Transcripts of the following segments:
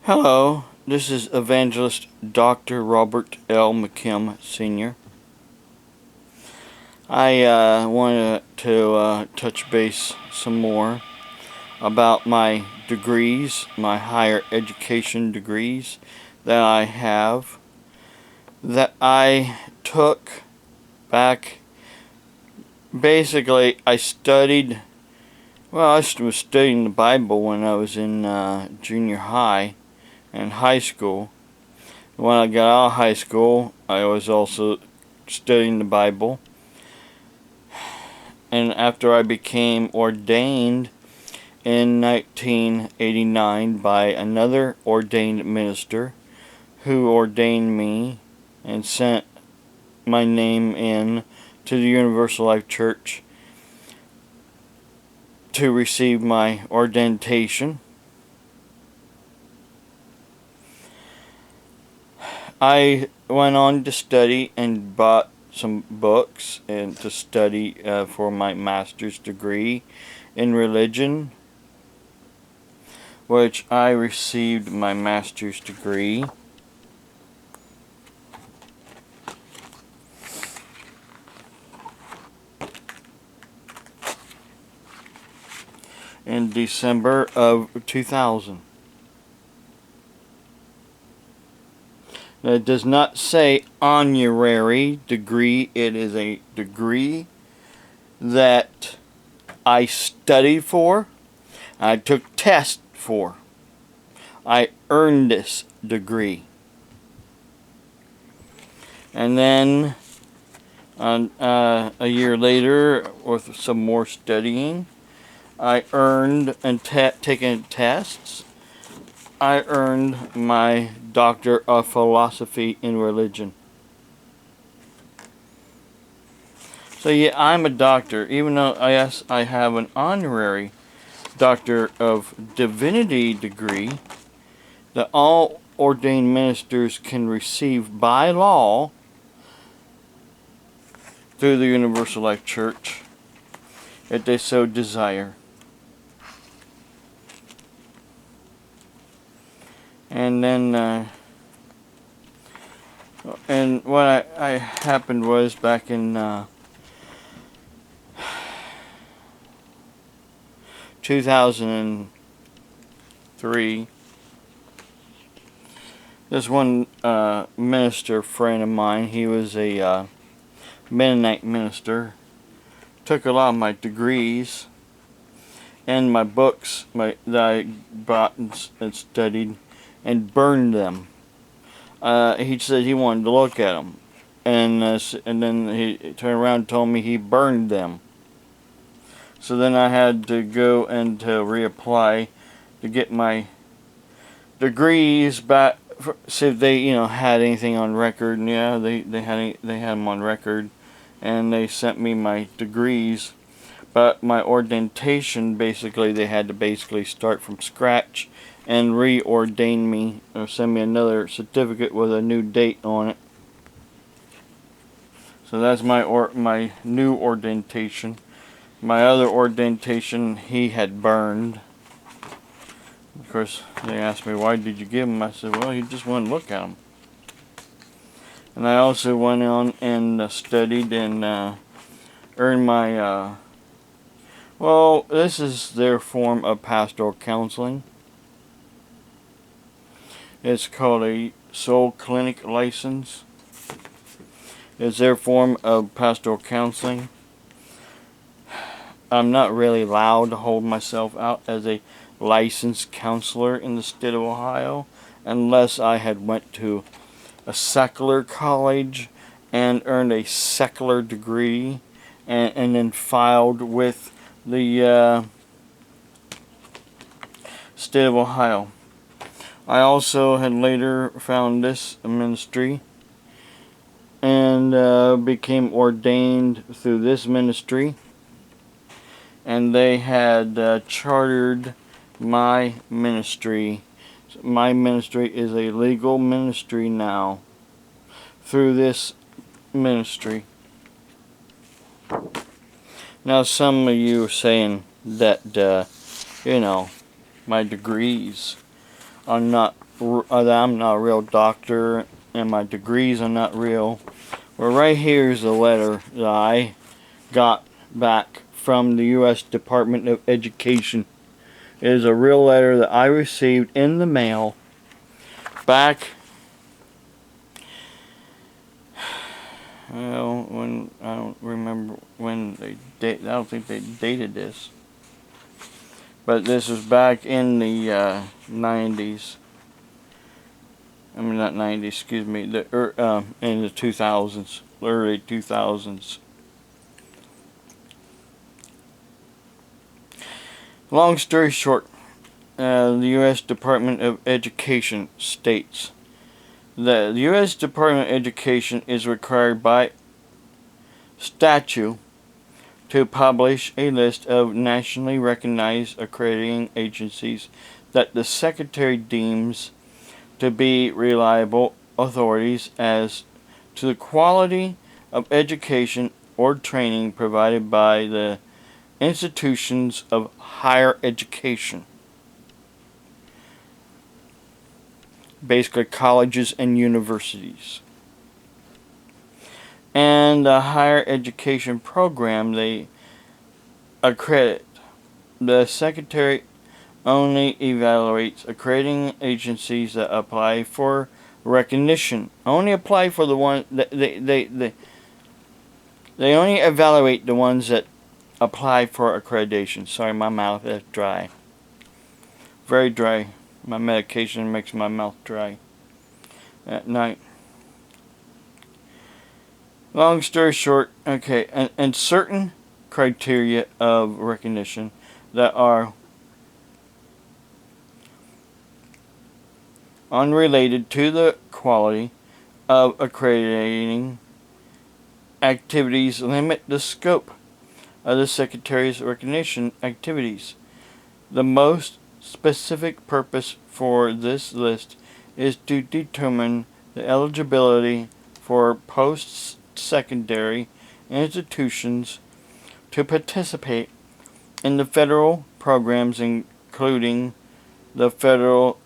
Hello, this is Evangelist Dr. Robert L. McKim, Sr. I wanted to touch base some more about my degrees, my higher education degrees that I have, that I took back. Basically, I was studying the Bible when I was in junior high and high school. When I got out of high school, I was also studying the Bible. And after I became ordained in 1989 by another ordained minister who ordained me and sent my name in to the Universal Life Church to receive my ordination, I went on to study and bought some books and to study for my master's degree in religion, which I received my master's degree in December of 2000. Now, it does not say honorary degree. It is a degree that I studied for. I took tests for. I earned this degree. And then a year later, with some more studying, I earned and taken tests. I earned my Doctor of Philosophy in Religion. So yeah, I'm a doctor, even though I have an honorary Doctor of Divinity degree that all ordained ministers can receive by law through the Universal Life Church if they so desire. And then, and what I happened was back in 2003, this one minister friend of mine, he was a Mennonite minister, took a lot of my degrees and my books that I bought and studied, and burned them. He said he wanted to look at them, and then he turned around and told me he burned them. So then I had to go and to reapply to get my degrees back, see if they had anything on record. And yeah, they had them on record, and they sent me my degrees. But my ordination, basically, they had to start from scratch and reordain me, or send me another certificate with a new date on it. So that's my new ordination. My other ordination he had burned. Of course, they asked me, why did you give them? I said, well, he just wanted to look at them. And I also went on and studied and earned my well, this is their form of pastoral counseling. It's called a Soul Clinic license. It's their form of pastoral counseling. I'm not really allowed to hold myself out as a licensed counselor in the state of Ohio unless I had went to a secular college and earned a secular degree and then filed with the state of Ohio. I also had later found this ministry and became ordained through this ministry, and they had chartered my ministry. My ministry is a legal ministry now through this ministry. Now, some of you are saying that, my degrees. I'm not a real doctor and my degrees are not real. Well, right here is a letter that I got back from the U.S. Department of Education. It is a real letter that I received in the mail back, well, when, I don't remember when they I don't think they dated this. But this was back in the 90s. I mean, not 90s, excuse me, in the 2000s, early 2000s. Long story short, the U.S. Department of Education states that the U.S. Department of Education is required by statute to publish a list of nationally recognized accrediting agencies that the Secretary deems to be reliable authorities as to the quality of education or training provided by the institutions of higher education. Basically, colleges and universities. And the higher education program they accredit. The Secretary only evaluates accrediting agencies that apply for recognition. Only apply for the one that they only evaluate the ones that apply for accreditation. Sorry, my mouth is dry. Very dry. My medication makes my mouth dry at night. Long story short, okay, and certain criteria of recognition that are unrelated to the quality of accrediting activities limit the scope of the Secretary's recognition activities. The most specific purpose for this list is to determine the eligibility for post-secondary institutions to participate in the federal programs, including the Federal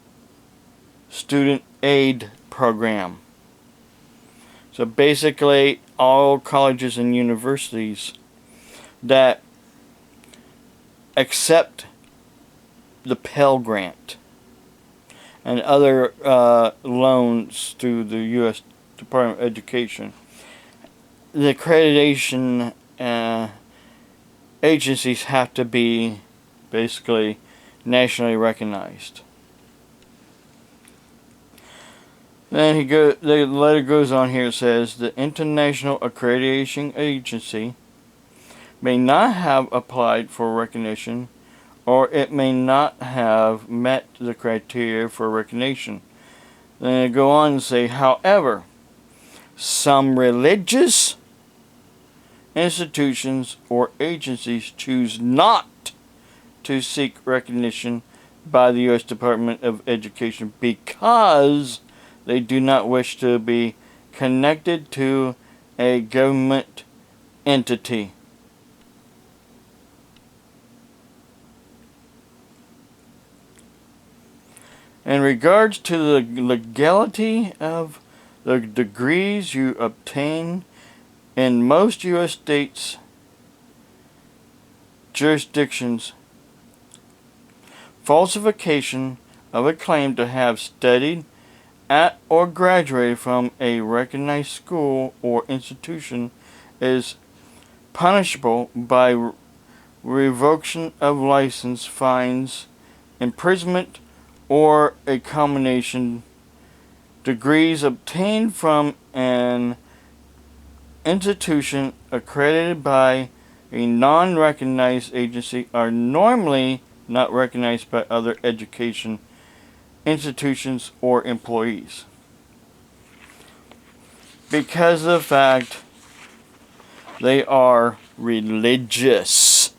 Student Aid Program. So basically, all colleges and universities that accept the Pell Grant and other loans through the U.S. Department of Education, the accreditation agencies have to be basically nationally recognized. Then the letter goes on here. It says the International Accreditation Agency may not have applied for recognition, or it may not have met the criteria for recognition. Then they go on and say, however, some religious institutions or agencies choose not to seek recognition by the U.S. Department of Education because they do not wish to be connected to a government entity. In regards to the legality of the degrees you obtain in most U.S. states jurisdictions, falsification of a claim to have studied at or graduated from a recognized school or institution is punishable by revocation of license, fines, imprisonment, or a combination. Degrees obtained from an institution accredited by a non-recognized agency are normally not recognized by other education institutions or employees because of the fact they are religious.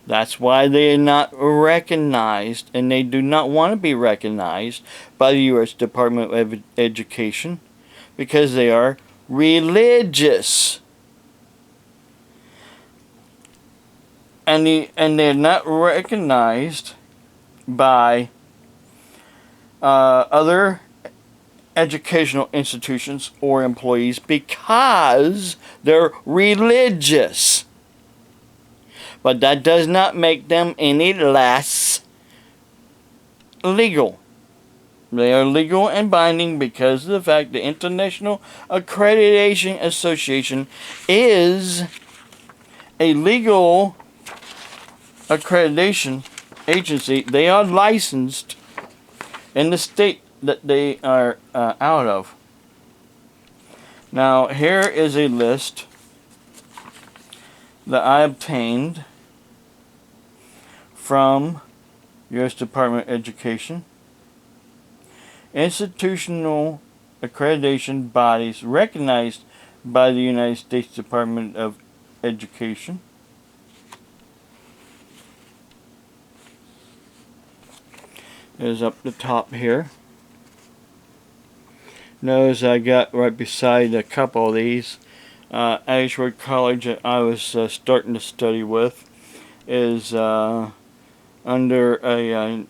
That's why they are not recognized, and they do not want to be recognized by the U.S. Department of Education because they are religious. And they're not recognized by other educational institutions or employees because they're religious. But that does not make them any less legal. They are legal and binding because of the fact the International Accreditation Association is a legal accreditation agency. They are licensed in the state that they are out of. Now, here is a list that I obtained from U.S. Department of Education. Institutional accreditation bodies recognized by the United States Department of Education. Is up the top here. Notice I got right beside a couple of these. Ashford College that I was starting to study with is under a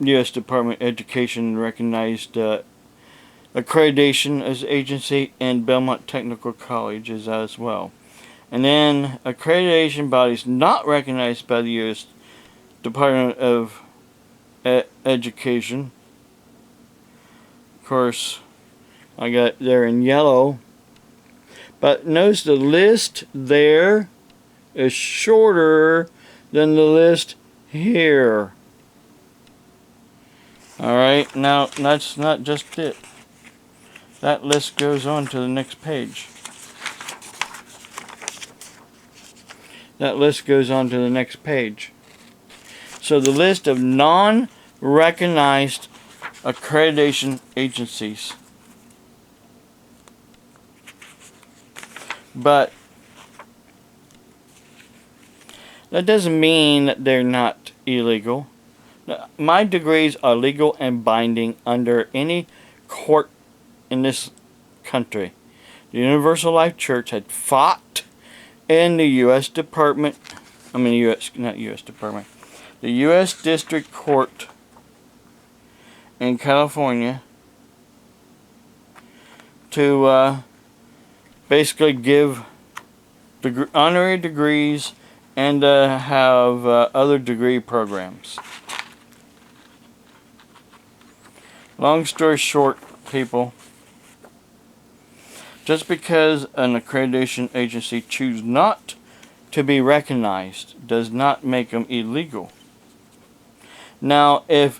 U.S. Department of Education recognized accreditation as agency, and Belmont Technical College is as well. And then accreditation bodies not recognized by the U.S. Department of Education. Of course, I got there in yellow. But notice the list there is shorter than the list here. Alright, now that's not just it. That list goes on to the next page. That list goes on to the next page. So the list of non-recognized accreditation agencies. But that doesn't mean that they're not illegal. My degrees are legal and binding under any court in this country. The Universal Life Church had fought in the U.S. Department, not U.S. Department, the U.S. District Court in California to basically give honorary degrees and have other degree programs. Long story short, people, just because an accreditation agency chooses not to be recognized does not make them illegal. Now, if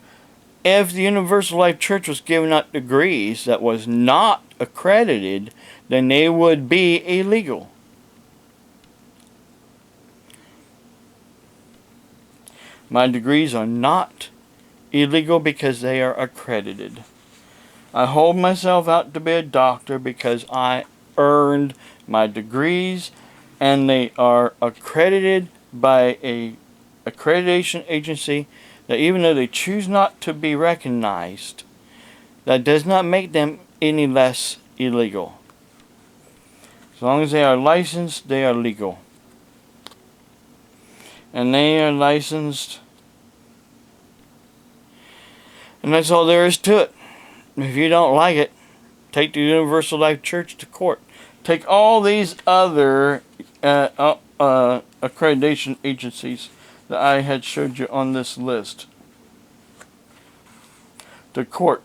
the Universal Life Church was giving out degrees that was not accredited, then they would be illegal. My degrees are not illegal because they are accredited. I hold myself out to be a doctor because I earned my degrees, and they are accredited by a accreditation agency that even though they choose not to be recognized, that does not make them any less illegal. As long as they are licensed, they are legal. And they are licensed. And that's all there is to it. If you don't like it, take the Universal Life Church to court. Take all these other accreditation agencies that I had showed you on this list to court.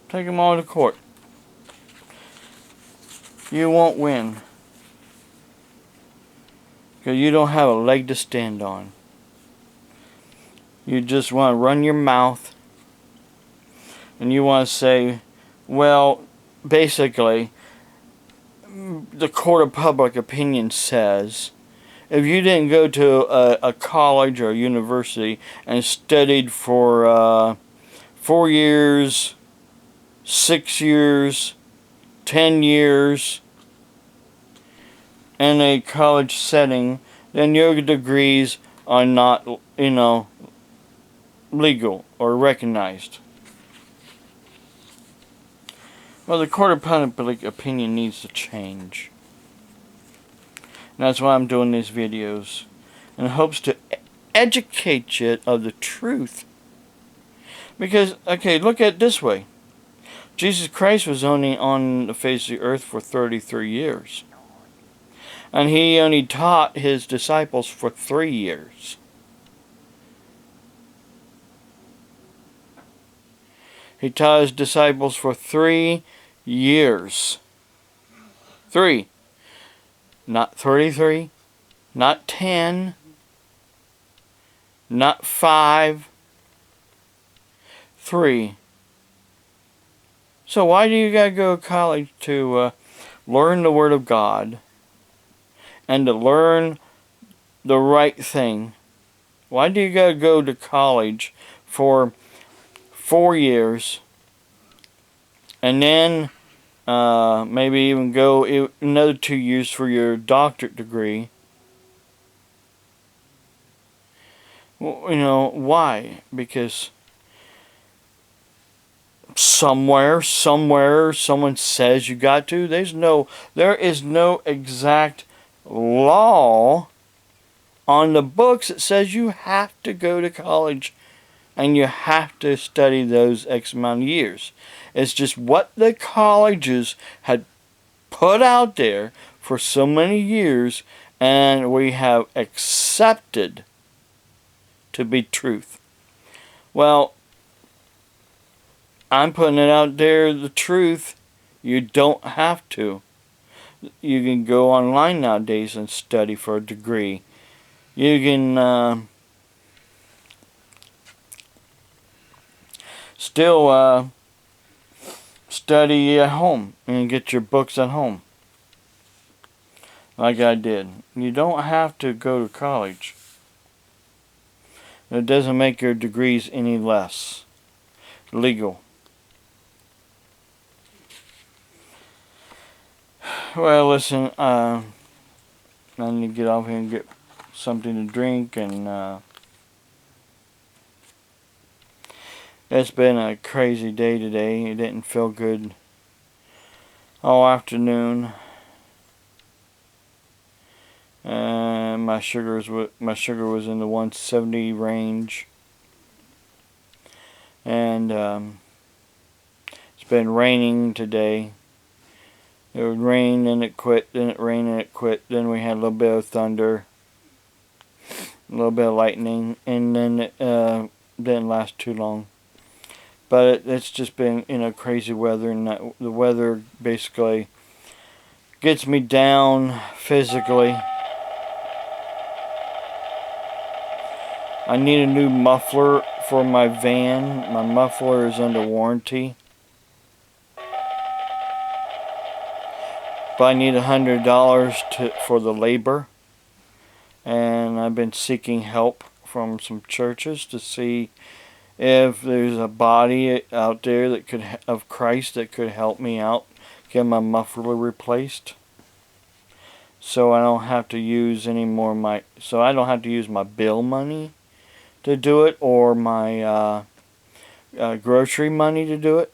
Take them all to court. You won't win. Because you don't have a leg to stand on. You just want to run your mouth. And you want to say, well, basically, the court of public opinion says, if you didn't go to a college or a university and studied for 4 years, 6 years, 10 years in a college setting, then your degrees are not, legal or recognized. Well, the court of public opinion needs to change. And that's why I'm doing these videos, in hopes to educate you of the truth. Because, okay, look at it this way. Jesus Christ was only on the face of the earth for 33 years. And he only taught his disciples for 3 years. He taught his disciples for 3 years. 3. Not 33. Not 10. Not 5. 3. So why do you gotta go to college to learn the Word of God and to learn the right thing? Why do you gotta go to college for 4 years and then maybe even go another 2 years for your doctorate degree? Well, you know, why? Because somewhere, someone says you got to. There is no exact law on the books that says you have to go to college and you have to study those X amount of years. It's just what the colleges had put out there for so many years, and we have accepted to be truth. Well, I'm putting it out there, the truth. You don't have to. You can go online nowadays and study for a degree. You can still study at home and get your books at home, like I did. You don't have to go to college. It doesn't make your degrees any less legal. Well, listen, I need to get off here and get something to drink, and it's been a crazy day today. It didn't feel good all afternoon. My sugar was in the 170 range, and it's been raining today. It would rain, then it quit, then it rained, and it quit. Then we had a little bit of thunder, a little bit of lightning, and then it didn't last too long. But it's just been, crazy weather, and the weather basically gets me down physically. I need a new muffler for my van. My muffler is under warranty. But I need $100 for the labor, and I've been seeking help from some churches to see if there's a body out there of Christ that could help me out, get my muffler replaced, so I don't have to use my bill money to do it, or my grocery money to do it.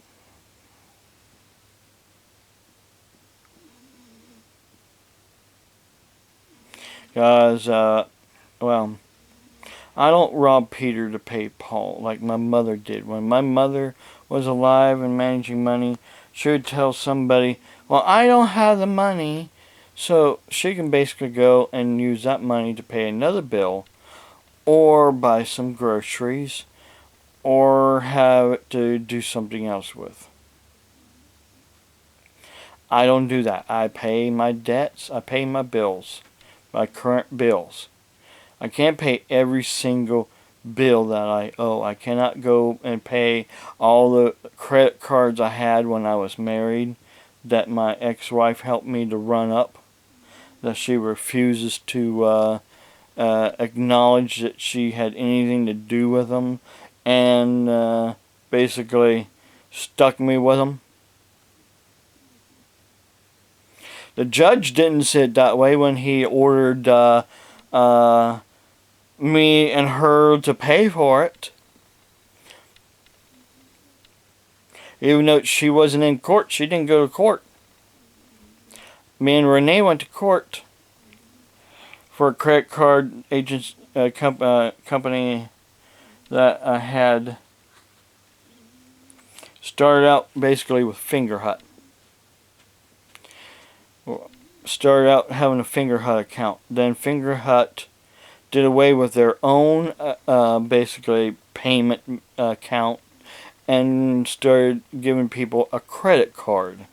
Because, well, I don't rob Peter to pay Paul like my mother did. When my mother was alive and managing money, she would tell somebody, well, I don't have the money, so she can basically go and use that money to pay another bill, or buy some groceries, or have it to do something else with. I don't do that. I pay my debts, I pay my bills. My current bills. I can't pay every single bill that I owe. I cannot go and pay all the credit cards I had when I was married that my ex-wife helped me to run up, that she refuses to acknowledge that she had anything to do with them, and basically stuck me with them. The judge didn't see it that way when he ordered me and her to pay for it. Even though she wasn't in court, she didn't go to court. Me and Renee went to court. for a credit card company that I had started out basically with Fingerhut. Started out having a Fingerhut account. Then Fingerhut did away with their own basically payment account and started giving people a credit card.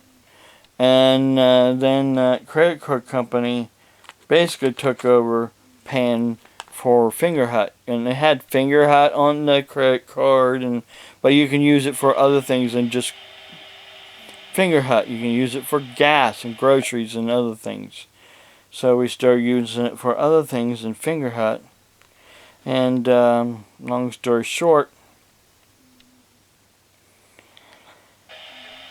And then that credit card company basically took over paying for Fingerhut, and they had Fingerhut on the credit card, but you can use it for other things than just Fingerhut. You can use it for gas and groceries and other things. So we started using it for other things than Fingerhut. And long story short,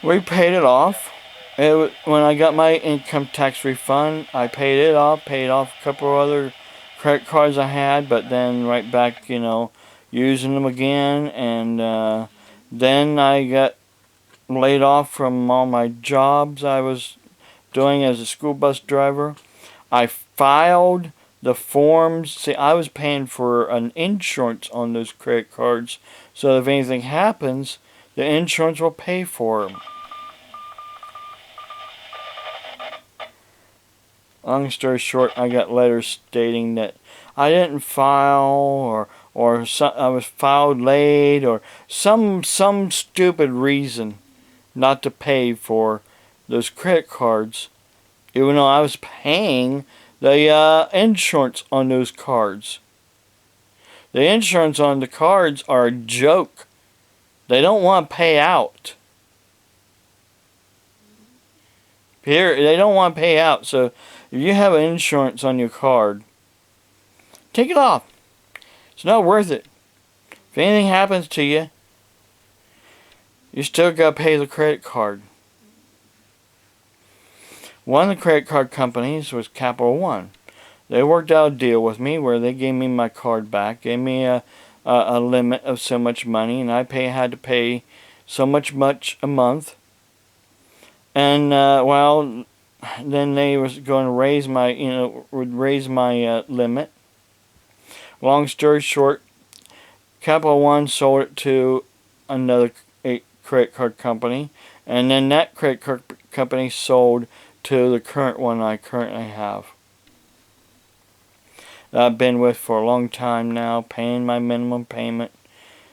we paid it off. When I got my income tax refund, I paid it off. Paid off a couple of other credit cards I had, but then right back, using them again. And then I got laid off from all my jobs I was doing as a school bus driver. I filed the forms. See, I was paying for an insurance on those credit cards, so if anything happens, the insurance will pay for them. Long story short, I got letters stating that I didn't file, or I was filed late, or some stupid reason not to pay for those credit cards, even though I was paying the insurance on those cards. The insurance on the cards are a joke. They don't want to pay out. They don't want to pay out. So if you have insurance on your card, take it off. It's not worth it. If anything happens to you, you still got to pay the credit card. One of the credit card companies was Capital One. They worked out a deal with me where they gave me my card back, gave me a limit of so much money, and I had to pay so much a month. And then they was going to raise my limit. Long story short, Capital One sold it to another credit card company, and then that credit card company sold to the current one I currently have. I've been with for a long time now, paying my minimum payment,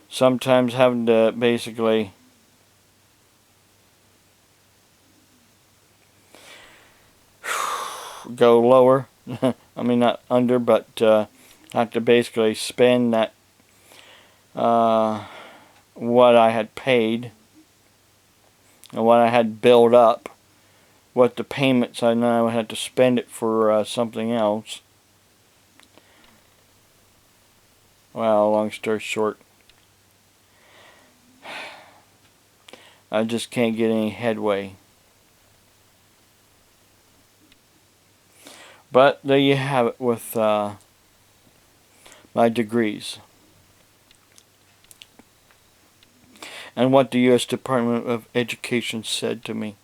sometimes having to basically go lower. I mean, not under, but have to basically spend that what I had paid and what I had built up, what the payments I know I had to spend it for something else. Well, long story short, I just can't get any headway. But there you have it with my degrees. And what the U.S. Department of Education said to me.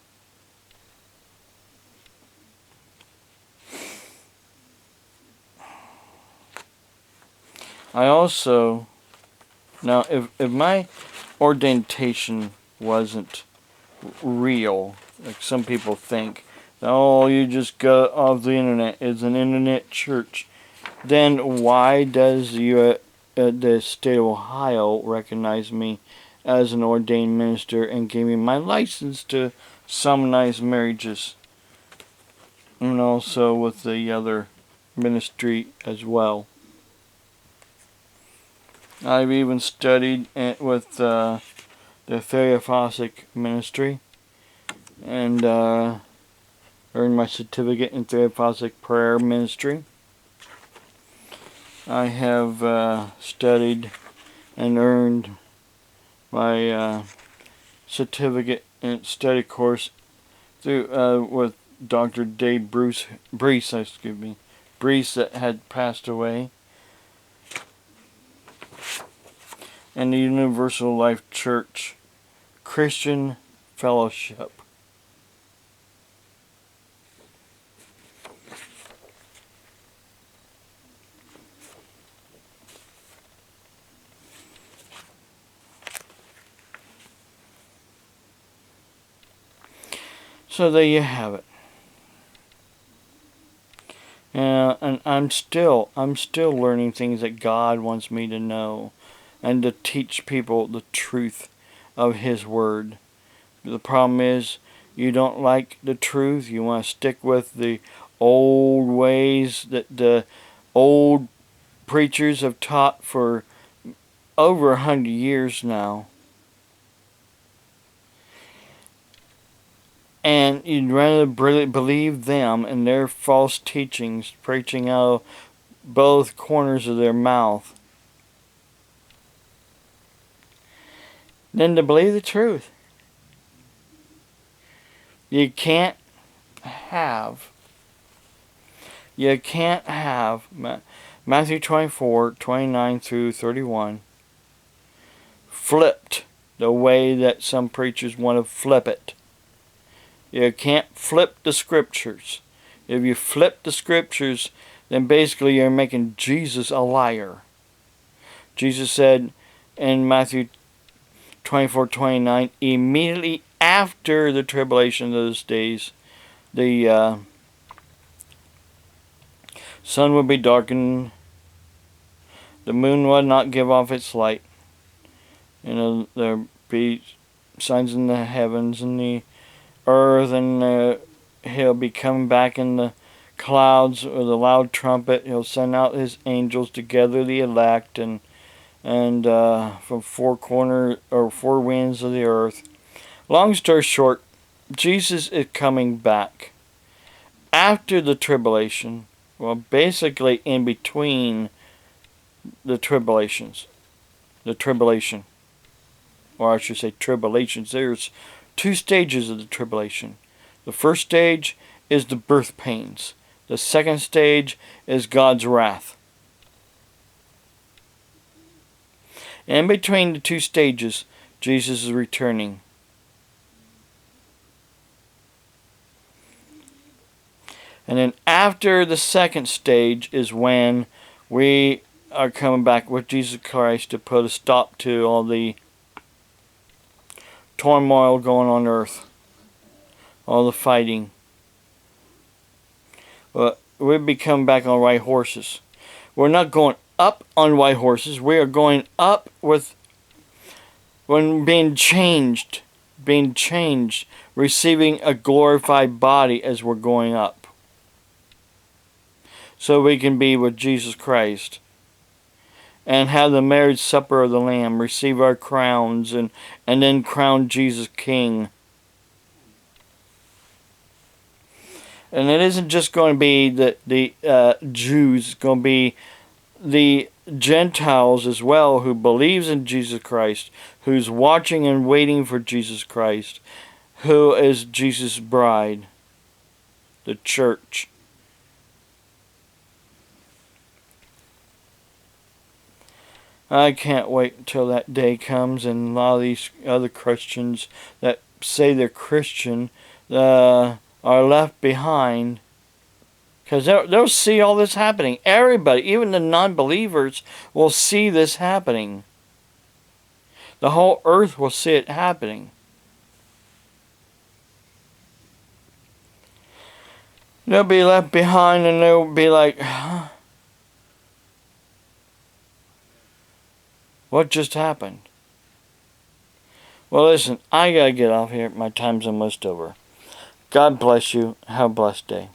I also, now if my ordination wasn't real, like some people think, oh, you just got off the internet, it's an internet church, then why does the state of Ohio recognize me as an ordained minister and gave me my license to solemnize marriages, and also with the other ministry as well? I've even studied with the Theophosic ministry and earned my certificate in Theophosic prayer ministry. I have studied and earned my certificate in study course through with Dr. Dave Brees, that had passed away, and the Universal Life Church Christian Fellowship. So there you have it. And I'm still learning things that God wants me to know, and to teach people the truth of His Word. The problem is, you don't like the truth. You want to stick with the old ways that the old preachers have taught for over 100 years now. And you'd rather believe them and their false teachings, preaching out of both corners of their mouth, than to believe the truth. You can't have Matthew 24:29 through 31 flipped the way that some preachers want to flip it. You can't flip the scriptures. If you flip the scriptures, then basically you're making Jesus a liar. Jesus said in Matthew 24:29, immediately after the tribulation of those days, the sun will be darkened, the moon will not give off its light. There'll be signs in the heavens and the earth, and He'll be coming back in the clouds with a loud trumpet. He'll send out His angels to gather the elect, and from four winds of the earth. Long story short, Jesus is coming back after the tribulation. Well, basically in between the tribulation, or I should say tribulations. There's two stages of the tribulation. The first stage is the birth pains. The second stage is God's wrath. In between the two stages, Jesus is returning. And then after the second stage is when we are coming back with Jesus Christ to put a stop to all the turmoil going on earth, all the fighting. But we'll be coming back on white horses. We're not going up on white horses. We are going up when being changed, receiving a glorified body as we're going up. So we can be with Jesus Christ and have the marriage supper of the Lamb, receive our crowns, and then crown Jesus King. And it isn't just going to be the Jews, it's going to be the Gentiles as well, who believes in Jesus Christ, who's watching and waiting for Jesus Christ, who is Jesus' bride, the church. I can't wait until that day comes, and a lot of these other Christians that say they're Christian are left behind, because they'll see all this happening. Everybody, even the non-believers, will see this happening. The whole earth will see it happening. They'll be left behind, and they'll be like, huh? What just happened? Well, listen, I gotta get off here. My time's almost over. God bless you. Have a blessed day.